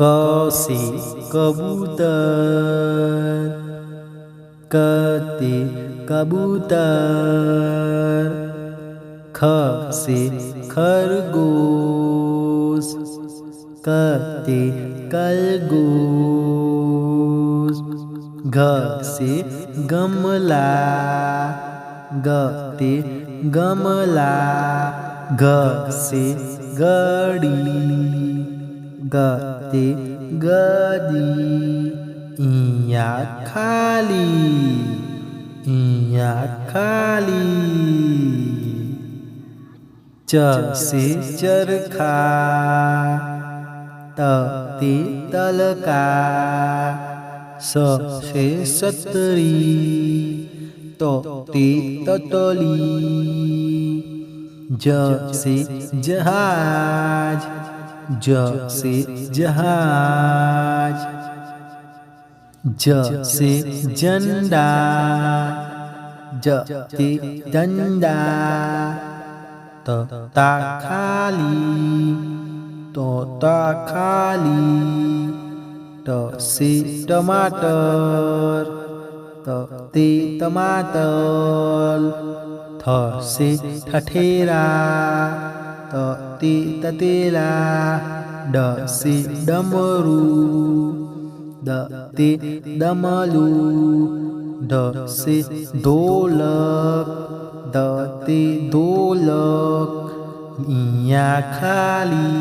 क से कबूतर, क ते कबूतर। ख से खरगोश, क ते खरगोश। घ से गमला, ग ते गमला। घ से घड़ी, ग ते गदी। इया खाली, इया खाली। च से चरखा, त ते तलका। स से सतरी, त ते ततली। ज से जहाज, ज से जहाज। ज से झंडा, ज ते डंडा। त ता खाली, तो ता खाली। ट से टमाटर, त ते टमाटर। थ से ठठेरा, त ते ततेला। ड से डमरू, द ते डमरू। ढ से ढोलक, द ते ढोलक। इया खाली,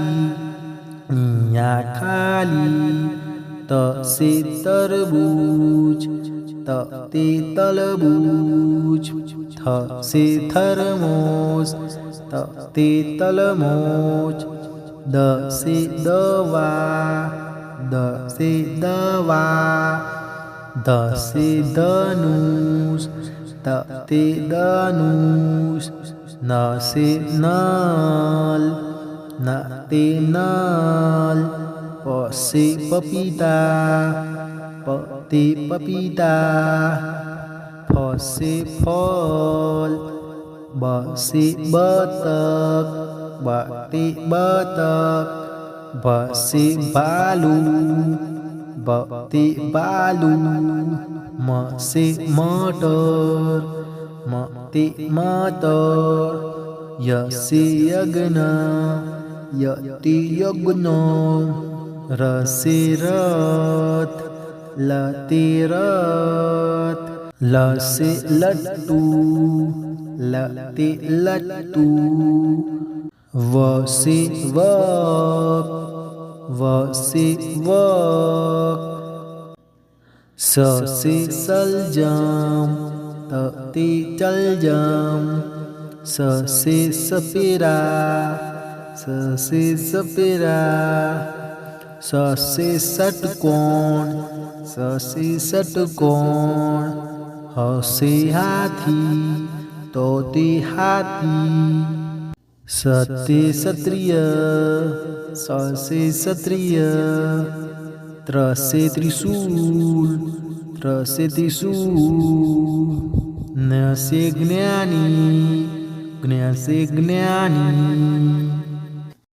इया खाली। त से तरबूज, त ते तरबूज। थ से थर्मोस, त ते थर्मोस। द से दवा, द से दवा। द से धनुष, त ते धनुष। न से नल, न ते नल। प से पपीता, प ते पपीता। फ से फल, ब से बतख, ब ते बतख। ब से भालू, ब ते भालू। म से मटर, म ते मटर। य से यज्ञ, य ते यज्ञ। र से रथ, ल ते रथ। ल से लट्टू, ल ते लट्टू। व से वक, व से वक। स से सलजम, त ते चलजम। स से सपेरा, स से सपेरा। स से षटकोण, स से षटकोण। ह से हाथी, तो ते हाथी। स ते क्षत्रिय, स से क्षत्रिय। त्र से त्रिशूल, त्र से त्रिशूल। न से ज्ञानी, ज्ञ से ज्ञानी।